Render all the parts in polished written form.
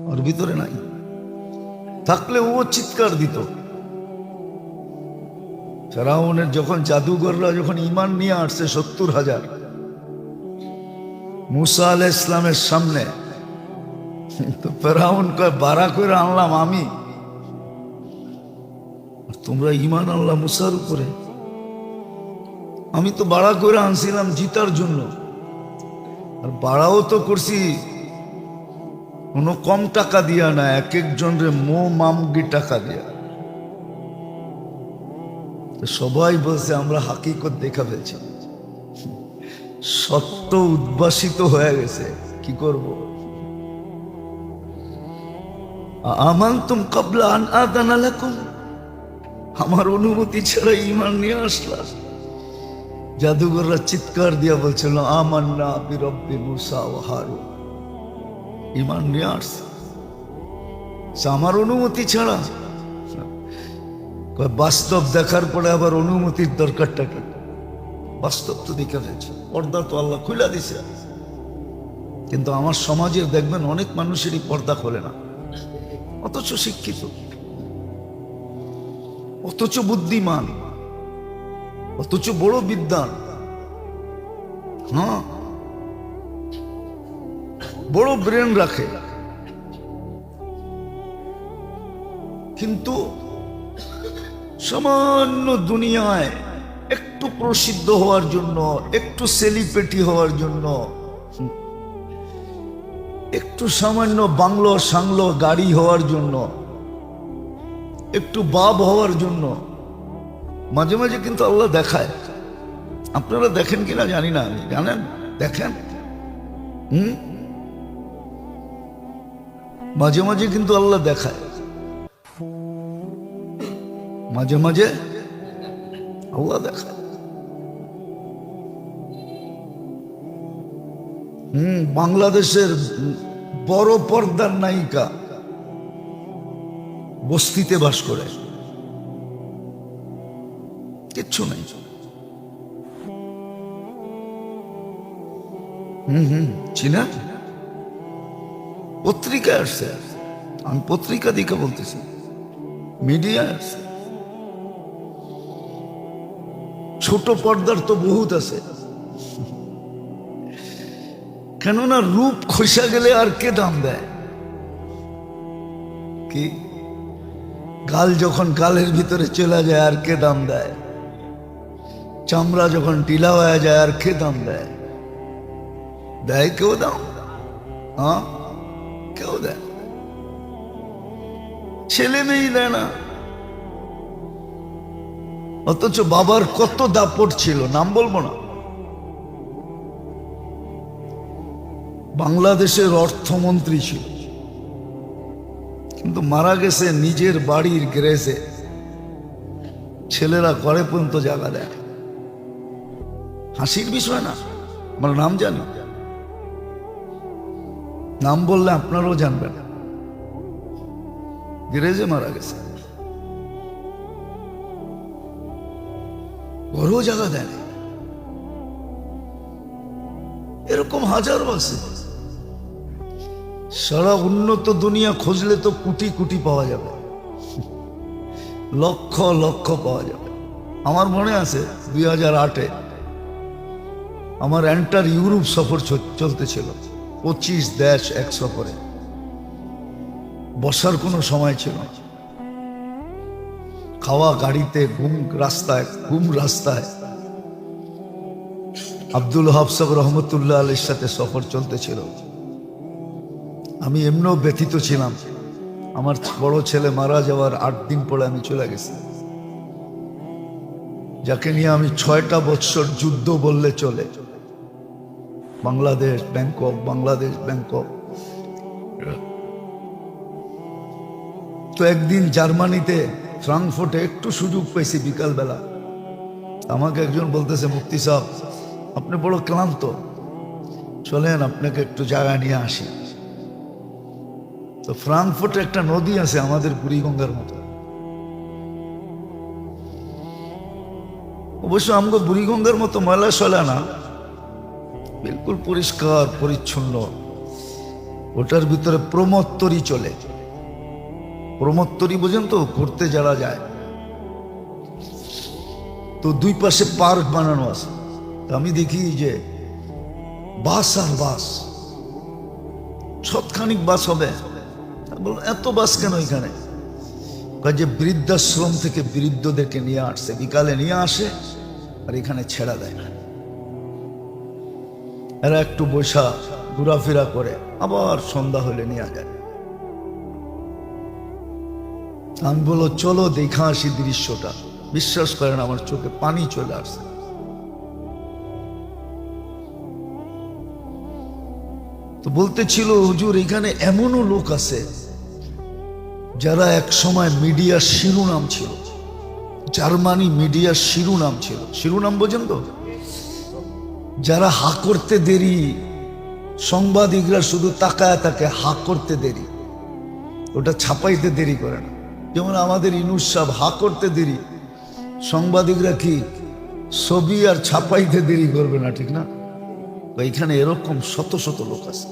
ওর ভিতরে নাই। থাকলে ও চিৎকার দিত। ফেরাউনের যখন জাদুঘররা যখন ঈমান নিয়ে আসছে 70,000 মুসা আলাইহিস ইসলামের সামনে, তো ফেরাউন কয় বাড়া করে আনলাম আমি, তোমরা ঈমান আনলাম মুসার উপরে। আমি তো বাড়া করে আনছিলাম জিতার জন্য, আর বাড়াও তো করছি কোনো কম টাকা দিয়া না, এক একজনের মামগি টাকা দিয়া। সবাই বলছে আমরা হাকিকত দেখা ফেলছি, সত্য উদ্ভাসিত হয়ে গেছে, কি করব। আমানতুম ক্বাবলা আন আযানা লাকুম, আমার অনুমতি ছাড়া ঈমান নিয়ে আসলা। জাদুঘররা চিৎকার দিয়া বলছিল আমান্না বিরব্বি মুসা ওয়া হারুন, ঈমান নিয়ে আসছে আমার অনুমতি ছাড়া। বাস্তব দেখার পরে আবার অনুমতির দরকারটা কি? বাস্তব তো দেখে ফেলছে, পর্দা তো আল্লাহ খুলে দিছে। কিন্তু আমার সমাজের দেখবেন অনেক মানুষেরই পর্দা খোলে না, অথচ শিক্ষিত, অথচ বুদ্ধিমান, অথচ বড় বিদ্বান, হ্যাঁ বড় ব্রেন রাখে, কিন্তু সামান্য দুনিয়ায় একটু প্রসিদ্ধ হওয়ার জন্য, একটু সেলিব্রিটি হওয়ার জন্য, একটু সামান্য বাংলো সাংলো গাড়ি হওয়ার জন্য, একটু বাপ হওয়ার জন্য মাঝে মাঝে কিন্তু আল্লাহ দেখায়। আপনারা দেখেন কিনা জানি না, জানেন দেখেন, মাঝে মাঝে কিন্তু আল্লাহ দেখায়, মাঝে মাঝে আল্লাহ দেখায়। বাংলাদেশের বড় পর্দার নায়িকা বস্তিতে বাস করে, কিচ্ছু নাই। চিনা, পত্রিকায় আসছে, আমি পত্রিকা দিকে বলতেছি, মিডিয়ায় আসছে। ছোট পর্দার তো বহুত আছে, কেননা রূপ খসা গেলে আর কে দাম দেয়? কি গাল যখন গালের ভিতরে চলে যায় আর কে দাম দেয়? চামড়া যখন টিলা হয়ে যায় আর কে দাম দেয়? দেয় কেউ দাম? হ্যাঁ, কেউ দেয়? ছেলে মেয়ে দেয় না। অথচ বাবার কত দাপট ছিল, নাম বলবো না। বাংলাদেশের অর্থমন্ত্রী ছিল, কিন্তু মারা গেছে নিজের বাড়ির গ্যারেজে। ছেলেরা ঘরে পর্যন্ত জায়গা দেয়। হাসির বিষয় না, আমরা নাম জানি, নাম বললে আপনারাও জানবেন। গ্যারেজে মারা গেছে, ঘরেও জায়গা দেয়। এরকম হাজারো আছে। সারা উন্নত দুনিয়া খুঁজলে তো কোটি কোটি পাওয়া যাবে, লক্ষ লক্ষ পাওয়া যাবে। আমার মনে আছে 2008-এ আমার এন্টার ইউরোপ সফর চলতেছিল, 25 দেশ এক সফরে। বসার কোনো সময় ছিল না, খাওয়া গাড়িতে, ঘুম রাস্তায়। আব্দুল ওহাব সাহেব রহমতুল্লাহ আলীর সাথে সফর চলতেছিল। আমি এমনিও ব্যথিত ছিলাম, আমার বড় ছেলে মারা যাওয়ার 8 দিন পরে আমি চলে গেছি, যাকে নিয়ে আমি 6টা বৎসর যুদ্ধ বললে চলে। বাংলাদেশ ব্যাংকক। তো একদিন জার্মানিতে ফ্রাঙ্কফুর্টে একটু সুযোগ পেয়েছি বিকালবেলা। আমাকে একজন বলতেছে, মুফতি সাহেব আপনি বড় ক্লান্ত, চলেন আপনাকে একটু জায়গা নিয়ে আসি। তো ফ্রাঙ্কফুর্টে একটা নদী আছে আমাদের বুড়িগঙ্গার মতো। অবশ্য আমাকে বুড়িগঙ্গার মতো ময়লা সয়লা না, বিলকুল পরিষ্কার পরিচ্ছন্ন। ওটার ভিতরে প্রমোত্তরি চলে। প্রমোত্তরি বোঝেন তো, ঘুরতে যারা যায়, তো দুই পাশে পার্ক বানানো আছে। আমি দেখি যে বাস আর বাস, সৎখানিক বাস হবে। বললাম এত বাস কেন এখানে? যে বৃদ্ধাশ্রম থেকে বৃদ্ধদেরকে নিয়ে আসছে, বিকালে নিয়ে আসে আর এখানে ছেড়া দেয়। এরা একটু বৈশা ঘোরাফেরা করে, আবার সন্ধ্যা হলে নিয়ে যায়। আমি বলো চলো দেখা আসি দৃশ্যটা। বিশ্বাস করেন আমার চোখে পানি চলে আসছে। তো বলতেছিল হুজুর এখানে এমনও লোক আছে যারা এক সময় মিডিয়ার শিরোনাম ছিল, জার্মানি মিডিয়ার শিরোনাম ছিল। শিরোনাম বোঝেন তো, যারা হা করতে দেরি, সাংবাদিকরা শুধু তাকায় তাকে হা করতে দেরি, ওটা ছাপাইতে দেরি করে না। যেমন আমাদের ইনুস সাহেব হা করতে দেরি, সাংবাদিকরা কি ছবি আর ছাপাইতে দেরি করবে না, ঠিক না? এখানে এরকম শত শত লোক আছে।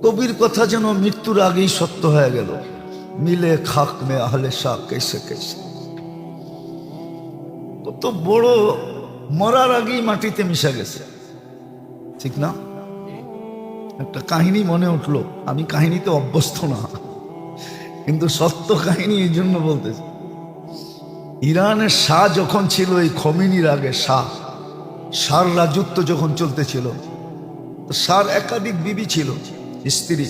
কবির কথা যেন মৃত্যুর আগেই সত্য হয়ে গেল, মিলে খাক মে আহলে শাহ কেসে কেসে। কত বড়, মরার আগেই মাটিতে মিশা গেছে, ঠিক না? একটা কাহিনী মনে উঠলো, আমি কাহিনীতে অভ্যস্ত না, কিন্তু সত্য কাহিনী এই জন্য বলতেছি। ইরানের শাহ যখন ছিল, এই খমিনির আগে শাহর রাজত্ব যখন চলতেছিল, শাহর একাধিক বিবি ছিল, স্ত্রী।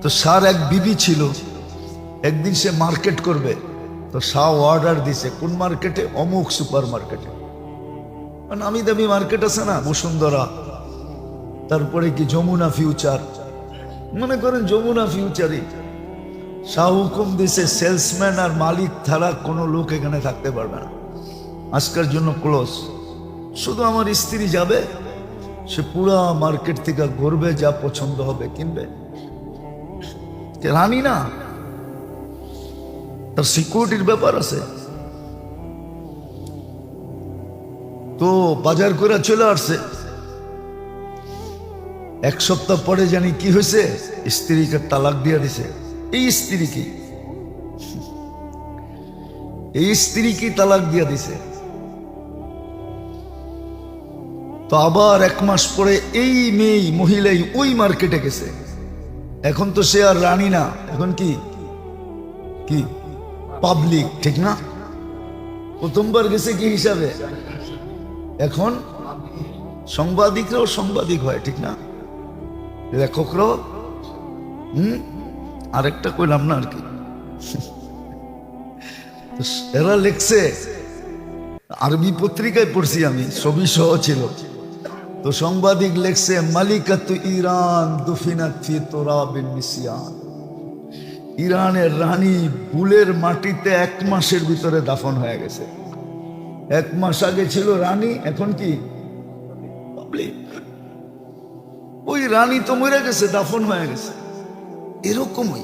তো শাহর এক বিবি ছিল, একদিন সে মার্কেট করবে, তো শাহ অর্ডার দিছে কোন মার্কেটে? অমুক সুপার মার্কেটে। নামি দামি মার্কেট আছে না, বসুন্ধরা, তারপরে কি যমুনা ফিউচার, মনে করেন যমুনা ফিউচারই। শাহ হুকুম দিছে সেলসম্যান আর মালিক ছাড়া কোনো লোক এখানে থাকতে পারবে না, আজকের জন্য ক্লোজ। শুধু আমার স্ত্রী যাবে, সে পুরা মার্কেট থেকে ঘুরবে, যা পছন্দ হবে কিনবে। রানী না, তার সিকিউরিটির ব্যাপার আছে। তো বাজার করে চলে আসছে। এক সপ্তাহ পরে জানি কি হয়েছে, স্ত্রীকে তালাক দিয়ে দিছে। এই স্ত্রী কি তালাক দিয়ে দিছে। তো আবার এক মাস পরে এই মেয়ে মহিলাই ওই মার্কেটে গেছে। এখন তো সে আর রানী না, এখন কি কি পাবলিক, ঠিক না? প্রথমবার গেছে কি হিসাবে, এখন সাংবাদিকরাও সাংবাদিক হয়, ঠিক না? লেখকরাও। আরেকটা কইলাম না আর কি। এরা লেখছে, আরবি পত্রিকায় পড়ছি আমি, ছবি সহ ছিল। তো সাংবাদিক লেখছে, মালিকাতু ইরান দুফিনাত ফি তুরাবিন নিসিয়ান। ইরানের রানী বুলের মাটিতে 1 মাসের ভিতরে দাফন হয়ে গেছে। 1 মাস আগে ছিল রানী, এখন কি পাবলিক। ওই রানী তো মরে গেছে, দাফন হয়ে গেছে। এরকমই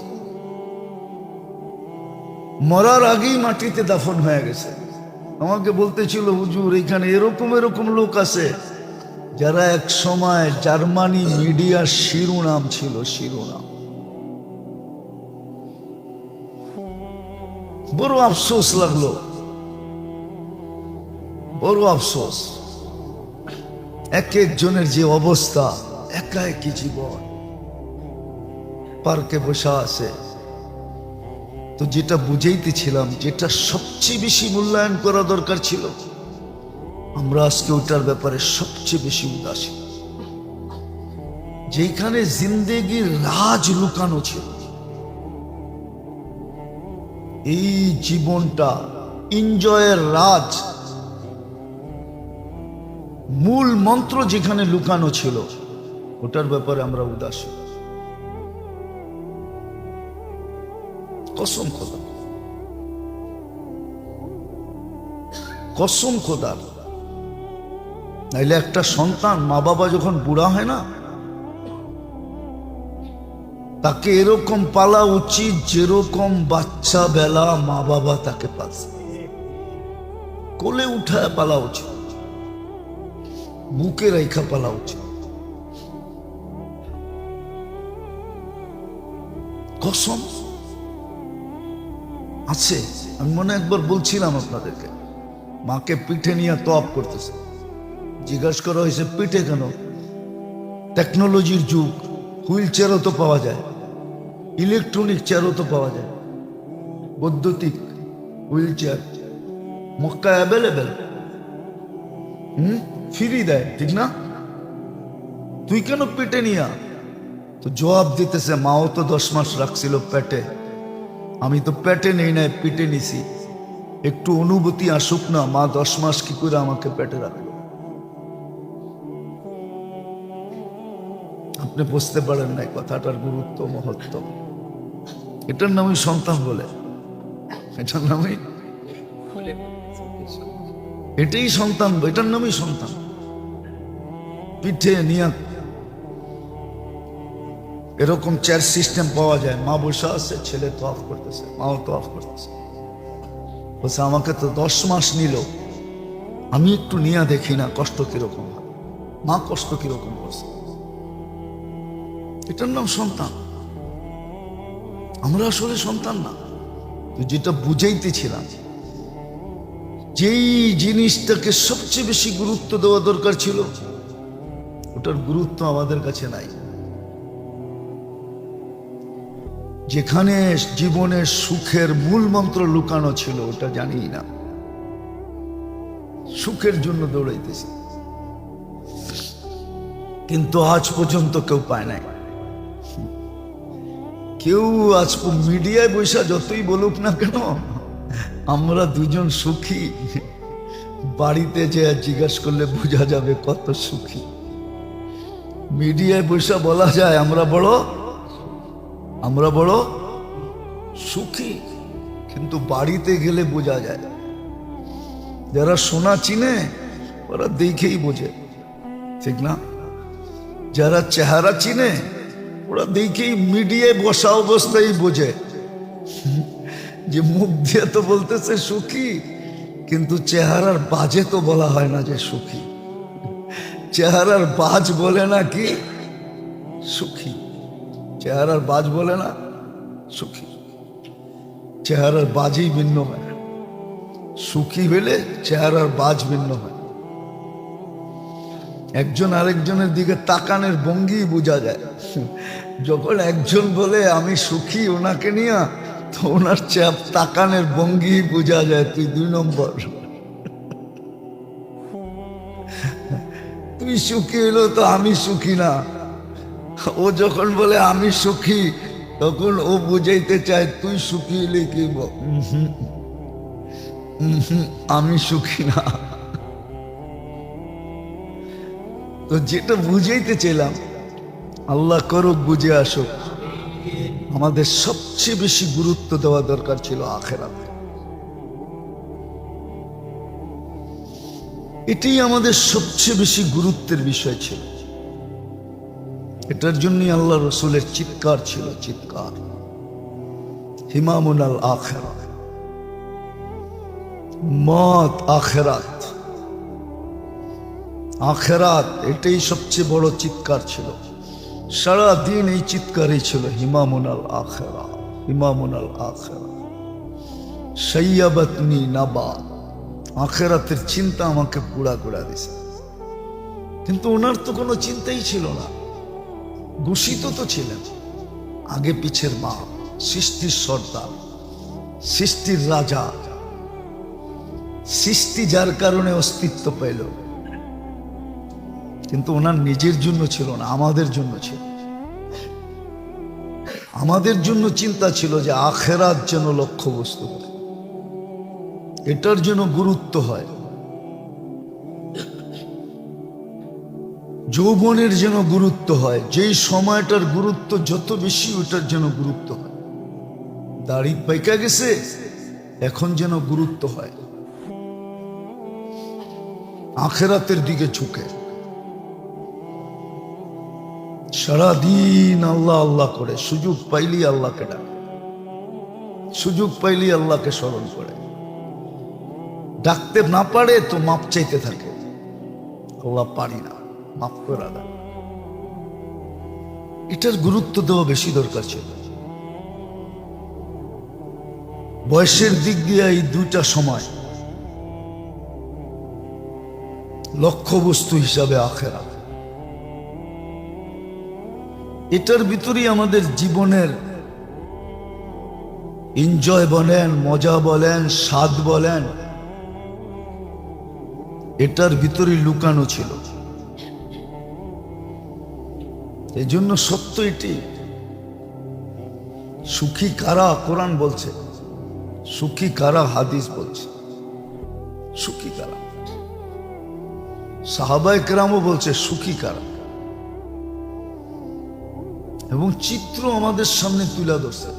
মরার আগেই মাটিতে দাফন হয়ে গেছে। আমাকে বলতেছিল হুজুর এখানে এরকম এরকম লোক আছে যারা এক সময় জার্মানি মিডিয়ার শিরোনাম ছিল, শিরোনাম। বড় আফসোস লাগলো, বড় আফসোস। এক একজনের যে অবস্থা, একা একই জীবন, পার্কে বসা আছে। তো যেটা বুঝাইতেছিলাম, যেটা সবচেয়ে বেশি মূল্যায়ন করা দরকার ছিল, আমরা আজকে ওটার ব্যাপারে সবচেয়ে বেশি উদাসীন। যেখানে জিন্দেগির রাজ লুকানো ছিল, এই জীবনটা এনজয়ের রাজ, মূল মন্ত্র যেখানে লুকানো ছিল, ওটার ব্যাপারে আমরা উদাসীন। কসম খোদা, কসম খোদার। নাইলে একটা সন্তান, মা বাবা যখন বুড়া হয় না, তাকে এরকম পালা উচিত যেরকম বাচ্চা বেলা মা বাবা তাকে পালছে, কোলে উঠায় পালা উচিত। বুকে রেখা পালা উচিত। কসম আছে। আমি মনে একবার বলছিলাম আপনাদেরকে, মাকে পিঠে নিয়ে তওয়াব করতেছে। জিজ্ঞাসা করা হয়েছে পিঠে কেন? টেকনোলজির যুগ, হুইল চেয়ারও তো পাওয়া যায়, ইলেকট্রনিক চেয়ারও তো পাওয়া যায়, বৈদ্যুতিক wheel chair Mecca available, free দেয়, ঠিক না? তুই কেন পেটে নিয়া? তো জবাব দিতেছে, মাও তো 10 মাস রাখছিল পেটে, আমি তো পেটে নেই নাই, পেটে নিছি। একটু অনুভূতি আসুক না, মা 10 মাস কি করে আমাকে পেটে রাখলো? আপনি বুঝতে পারেন নাই কথাটার গুরুত্ব, মহত্ব। এটার নামই সন্তান বলে, এটার নামই, এটাই সন্তান, এটার নামই সন্তান। পিঠে নিয়া এরকম চেয়ার সিস্টেম পাওয়া যায়, মা বসে আছে, ছেলে তওয়াফ করতেছে, মাও তওয়াফ করতেছে। বলছে আমাকে তো 10 মাস নিল, আমি একটু নিয়ে দেখি না কষ্ট কিরকম হয়, মা কষ্ট কিরকম করছে। এটার নাম সন্তান। আমরা আসলে সন্তান না। তো যেটা বুঝাইতেছিলাম, যেই জিনিসটাকে সবচেয়ে বেশি গুরুত্ব দেওয়া দরকার ছিল, ওটার গুরুত্ব আমাদের কাছে নাই। যেখানে জীবনের সুখের মূল মন্ত্র লুকানো ছিল, ওটা জানি না। সুখের জন্য দৌড়াইতেছি, কিন্তু আজ পর্যন্ত কেউ পায় নাই। কেউ আজ মিডিয়ায় বৈশা যতই বলুক না কেন, আমরা দুজন সুখী, বাড়িতে যে জিজ্ঞাসা করলে বোঝা যাবে কত সুখী। মিডিয়ায় বৈশা বলা যায় আমরা বড় সুখী, কিন্তু বাড়িতে গেলে বোঝা যায়। যারা সোনা চিনে ওরা দেখেই বোঝে, ঠিক না? যারা চেহারা চিনে ওরা দেখেই মিডিয়ায় বসা অবস্থায় বোঝে যে মুখ দিয়ে তো বলতেছে সুখী, কিন্তু চেহারার বাজে তো বলা হয় না যে সুখী। চেহারার বাজ বলে না কি সুখী, চেহারার বাজ বলে না সুখী। চেহারার বাজই ভিন্ন হয়, সুখী হলে চেহারার বাজ ভিন্ন হয়। একজন আরেকজনের দিকে তাকানের ভঙ্গি বোঝা যায়। যখন একজন বলে আমি সুখী ওনাকে নিয়ে, তো ওনার তাকানের ভঙ্গি বোঝা যায় তুই 2 নম্বর। তুই সুখী হলো তো আমি সুখী না। ও যখন বলে আমি সুখী, তখন ও বুঝাইতে চায় তুই সুখী হলে কি, আমি সুখী না। তো যেটা বুঝাইতে চাইলাম, আল্লাহ করুক বুঝে আসুক, আমাদের সবচেয়ে বেশি গুরুত্ব দেওয়া দরকার ছিল আখিরাতে। এটাই আমাদের সবচেয়ে বেশি গুরুত্বের বিষয় ছিল। এটার জন্যই আল্লাহ রসুলের চিৎকার ছিল, চিৎকার, হিমামুন আল আখিরাত, মত আখিরাত, আখিরাত, এটাই সবচেয়ে বড় চিৎকার ছিল। সারাদিন এই চিৎকারই ছিল, হিমামুন আল আখিরাত, হিমামুন আল আখিরাত, সাইয়াবাতনি নাবাত। আখিরাতের চিন্তা আমাকে পুরা করে দিছে। কিন্তু ওনার তো কোনো চিন্তাই ছিল না। ঘোষিত তো ছিলেন আগে পিছের মা, সৃষ্টির সর্দার, সৃষ্টির রাজা, সৃষ্টি যার কারণে অস্তিত্ব পেল। কিন্তু ওনার নিজের জন্য ছিল না, আমাদের জন্য ছিল। আমাদের জন্য চিন্তা ছিল যে আখিরাত যেন লক্ষ্যবস্তু হয়, এটার জন্য গুরুত্ব হয়, যৌবনের যেন গুরুত্ব হয়, যেই সময়টার গুরুত্ব যত বেশি ওটার যেন গুরুত্ব হয়। দাড়ি পাইকা গেছে, এখন যেন গুরুত্ব হয় আখিরাতের দিকে ঝুঁকে। সারাদিন আল্লাহ আল্লাহ করে, সুযোগ পাইলি আল্লাহকে ডাকে, সুযোগ পাইলি আল্লাহকে স্মরণ করে। ডাকতে না পারে তো মাপ চাইতে থাকে, আল্লাহ পারি না, মাফ করে দেন। এটার গুরুত্ব দেওয়া বেশি দরকার ছিল। বয়সের দিক দিয়ে এই দুইটা সময় লক্ষ্যবস্তু হিসাবে আখিরাত, এটার ভিতরেই আমাদের জীবনের এনজয় বলেন, মজা বলেন, স্বাদ বলেন, এটার ভিতরেই লুকানো ছিল। এই জন্য সত্য এটি, সুখী কারা কোরআন বলছে, সুখী কারা হাদিস বলছে, সুখী কারা, সাহাবায়ে কেরামও বলছে সুখী কারা, এবং চিত্র আমাদের সামনে তুলে ধরছে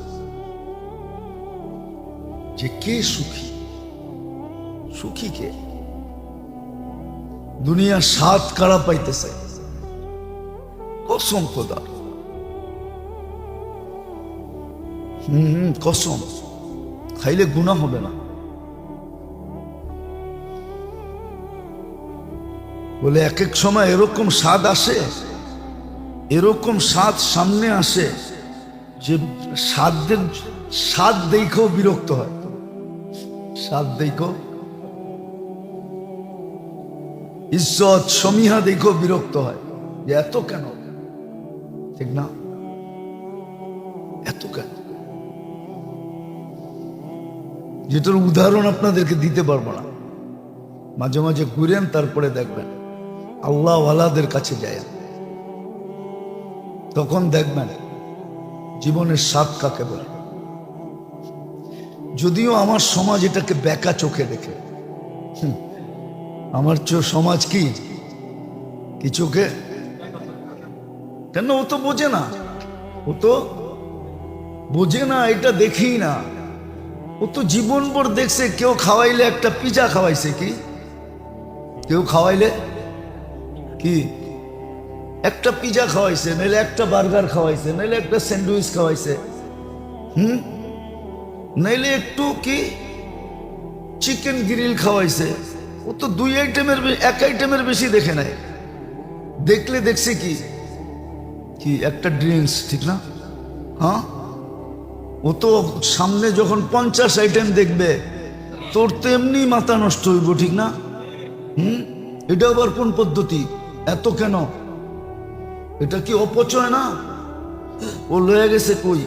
যে কে সুখী, সুখী কে, দুনিয়ার স্বাদ কারা পাইতেছে, কসম খোদা, কসম, খাইলে গুনাহ হবে না। বলে এক এক সময় এরকম স্বাদ আসে, এরকম স্বাদ সামনে আসে যে স্বাদ দেখেও বিরক্ত হয়, স্বাদ দেখো, ইজ্জত সমীহা দেখেও বিরক্ত হয় যে এত কেন, ঠিক না, এত কেন। যেটার উদাহরণ আপনাদেরকে দিতে পারবো না, মাঝে মাঝে ঘুরেন তারপরে দেখবেন, আল্লাহ ওয়ালাদের কাছে যায়, তখন দেখবেন জীবনের স্বাদ কাকে বলে। যদিও আমার সমাজ এটাকে বেকা চোখে দেখে, আমার সমাজ কি চোখে, কেন, ও তো বোঝে না, ও তো বোঝে না, এটা দেখেই না, ও তো জীবনভর দেখছে কেউ খাওয়াইলে একটা পিজা খাওয়াইছে, কি কেউ খাওয়াইলে কি একটা পিজা খাওয়াইছে, নাহলে একটা বার্গার খাওয়াইছে, নাহলে একটা স্যান্ডউইচ খাওয়াইছে, নাইলে একটু কি চিকেন গ্রিল খাওয়াইছে। ও তো দুই আইটেমের, এক আইটেমের বেশি দেখে নাই, দেখলে দেখছে কি কি একটা ড্রিঙ্কস, ঠিক না, হ্যাঁ, ও তো সামনে যখন 50 আইটেম দেখবে, তোর তো এমনি মাথা নষ্ট হইব, ঠিক না, এটা আবার কোন পদ্ধতি, এত কেন, এটা কি অপচয় না? ও লয়ে গেছে কই,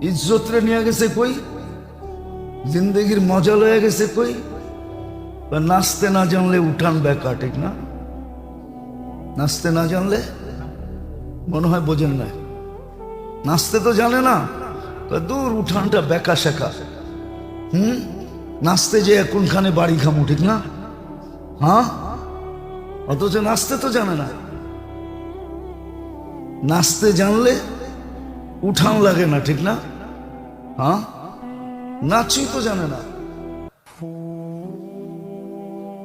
ইজ্জত রে নিয়ে গেছে কই, জিন্দগির মজা লয়ে গেছে কই। নাচতে না জানলে উঠান বেকা, ঠিক না, নাচতে না জানলে, মনে হয় বোঝেন না, নাচতে তো জানে না, দূর উঠানটা বেকা শেখা, নাচতে যে কোনখানে বাড়ি খামু, ঠিক না, হ্যাঁ, অথচ নাচতে তো জানে না। নাচতে জানলে উঠান লাগে না, ঠিক না, হ্যাঁ, নাচই তো জানে না।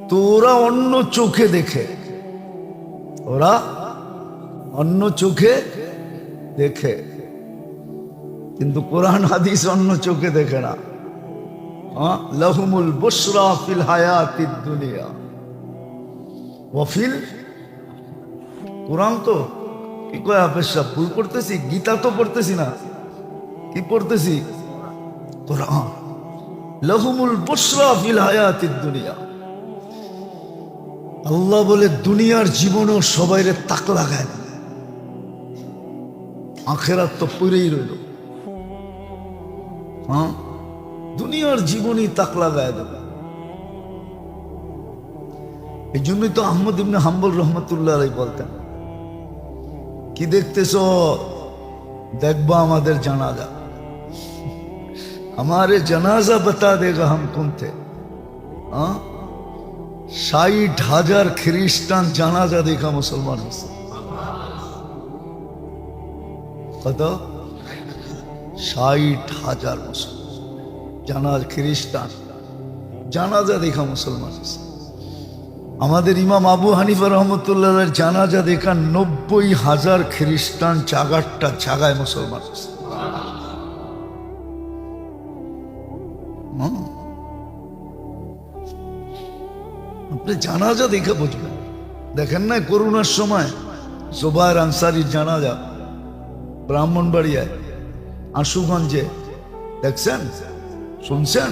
তো ওরা অন্য চোখে দেখে, ওরা অন্য চোখে দেখে, কিন্তু কোরআন হাদিস অন্য চোখে দেখে না। লাহুমুল বুশরা ফিল হায়াতিদ দুনিয়া ওয়া ফিল, কোরআন তো কি কয়, আপেশা ভুল পড়তেছি, গীতা তো পড়তেছি না, কি পড়তেছি, কোরআন। লাহুমুল বুশরা ফিল হায়াতিদ দুনিয়া, আল্লাহ বলে দুনিয়ার জীবনও সবাইরে তাক লাগায় না, আখেরাত তো পড়েই রইল, হ্যাঁ, দুনিয়ার জীবনই তাক লাগায় দেবে। এই জন্যই তো আহমদ ইবনে হাম্বল রহমতুল্লাহ আলাইহি বলতেন, কি দেখতেছ, দেখবা আমাদের জানাজা, हमारे जनाजा बता देगा हम कौन थे। 60,000 খ্রিস্টান জানাজা দেখা মুসলমান হয়েছে, কত, 60,000 মুসলমান খ্রিস্টান জানাজা দেখা মুসলমান হয়েছে। আমাদের ইমাম আবু হানিফা রহমতুল্লাহ জানাজা দেখা 90,000 খ্রিস্টান জাগারটা জাগায় মুসলমান হয়েছে। আপনি জানাজা দেখে বুঝবেন। দেখেন না করোনার সময় জোবায়ের আনসারীর জানাজা ব্রাহ্মণবাড়িয়ায় আশুগঞ্জে, দেখছেন, শুনছেন?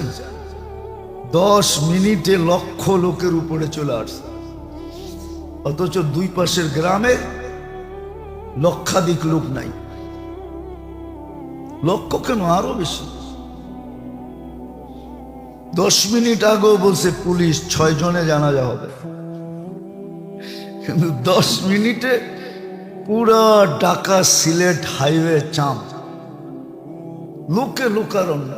10 মিনিটে লক্ষ লোকের উপরে চলে আসছে, অথচ দুই পাশের গ্রামে লক্ষাধিক লোক নাই। লক্ষ কেন, আরো বেশি। 10 মিনিট আগেও বলছে পুলিশ 6 জনে জানাজা হবে, কিন্তু 10 মিনিটে পুরা ঢাকা সিলেট হাইওয়ে চাম, লোকে লোকারণ্য।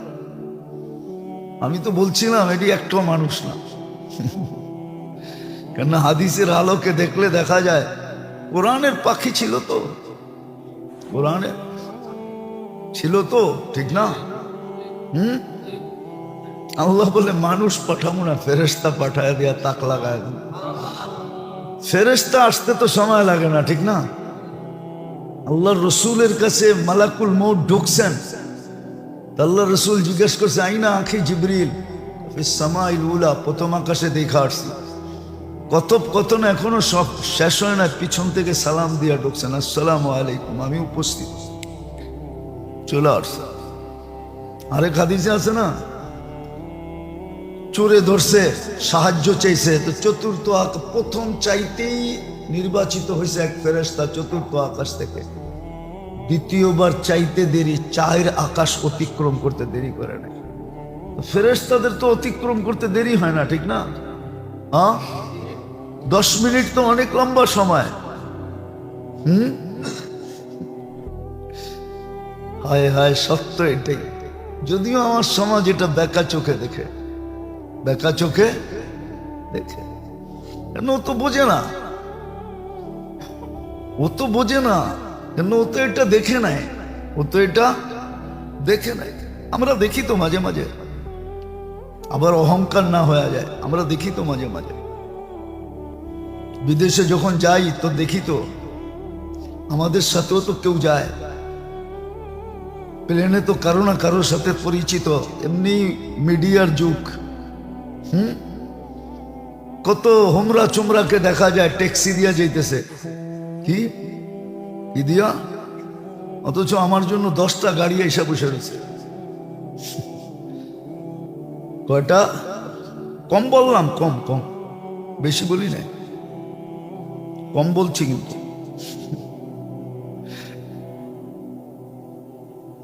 আমি তো বলছিলাম এটি একটা মানুষ না, কেন হাদিসের আলোকে দেখলে দেখা যায় কোরআনের পাখি ছিল তো, কোরআনে ছিল তো, ঠিক না? আল্লাহ বলে মানুষ পাঠাবো না, ফেরেশতা পাঠায় দিয়া তাক লাগায়। ফেরেশতা আসতে তো সময় লাগে না, ঠিক না? আল্লাহর রসুলের কাছে মালাকুল মউত ঢুকছেন, আল্লাহ রসুল জিজ্ঞেস করছে আইনা আখি জিবরিল, সামাইল উলা, প্রথম আকাশে দেখা আসছি। কথোপকথন এখনো সব শেষ হয় না, পিছন থেকে সালাম দিয়া ঢুকছেন, আসসালামু আলাইকুম, আমি উপস্থিত, চলে আসছে। আরেক হাদিসে আছে না, চোরে ধরছে, সাহায্য চাইছে, তো চতুর্থ প্রথম চাইতেই নির্বাচিত হয়েছে এক ফেরেশতা চতুর্থ আকাশ থেকে। দ্বিতীয়বার চাইতে দেরি, 4 আকাশ অতিক্রম করতে দেরি করে না। ফেরেশতাদের তো অতিক্রম করতে দেরি হয় না, ঠিক না? 10 মিনিট তো অনেক লম্বা সময়। হায় হায়, সত্য এটাই। যদিও আমার সমাজ এটা বেকা চোখে দেখে, বেকা চোখে দেখে, কেন ও তো বোঝে না, ও তো বোঝে না, কেন ও তো এটা দেখে নাই, ও তো এটা দেখে নাই। আমরা দেখি তো মাঝে মাঝে, আবার অহংকার না হয়ে যায়, আমরা দেখি তো মাঝে মাঝে। বিদেশে যখন যাই তো দেখি তো, আমাদের সাথেও তো কেউ যায়, প্লেনে তো কারো না কারোর সাথে পরিচিত। এমনি মিডিয়ার যুগ, কত হোমরা চোমরাকে দেখা যায় ট্যাক্সি দিয়া যাইতেছে, কি কি দিয়া, অথচ আমার জন্য 10টা গাড়ি এসে বসে রয়েছে। কয়টা? কম বললাম, কম কম, বেশি বলি নাই, কম বলছি। কিন্তু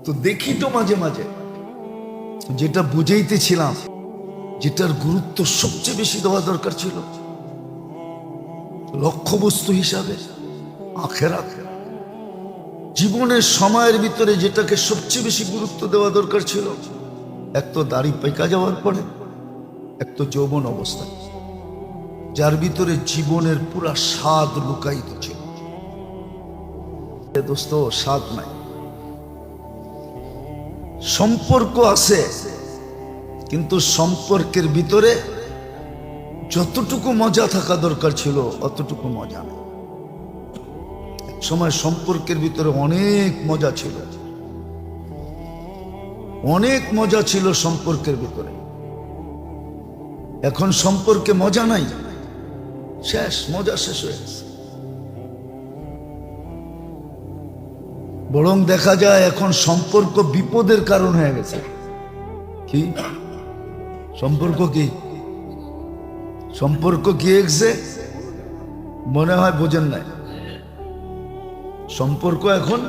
তো দেখি তো মাঝে মাঝে, যেটা বুঝাইতেছিলাম, যেটার গুরুত্ব সবচেয়ে বেশি দেওয়া দরকার ছিল লক্ষ্যবস্তু হিসাবে, আখেরাত, জীবনের সময়ের ভিতরে যেটাকে সবচেয়ে বেশি গুরুত্ব দেওয়া দরকার ছিল, এক তো দাড়ি পেকা যাওয়ার পরে, এক তো যৌবন অবস্থা, যার ভিতরে জীবনের পুরা স্বাদ লুকায়িত ছিল। দোস্ত, স্বাদ নাই। সম্পর্ক আছে, কিন্তু সম্পর্কের ভিতরে যতটুকু মজা থাকা দরকার ছিল অতটুকু মজা নেই। এক সময় সম্পর্কের ভিতরে অনেক মজা ছিল, অনেক মজা ছিল সম্পর্কের ভিতরে। এখন সম্পর্কে মজা নাই, শেষ, মজা শেষ হয়ে গেছে। বরং দেখা যায় এখন সম্পর্ক বিপদের কারণ হয়ে গেছে। কি সম্পর্ক? কি সম্পর্ক কি এসে মনে হয় বোঝেন নাই, সম্পর্ক এখন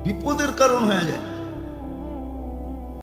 বিপদের কারণ হয়ে যায়।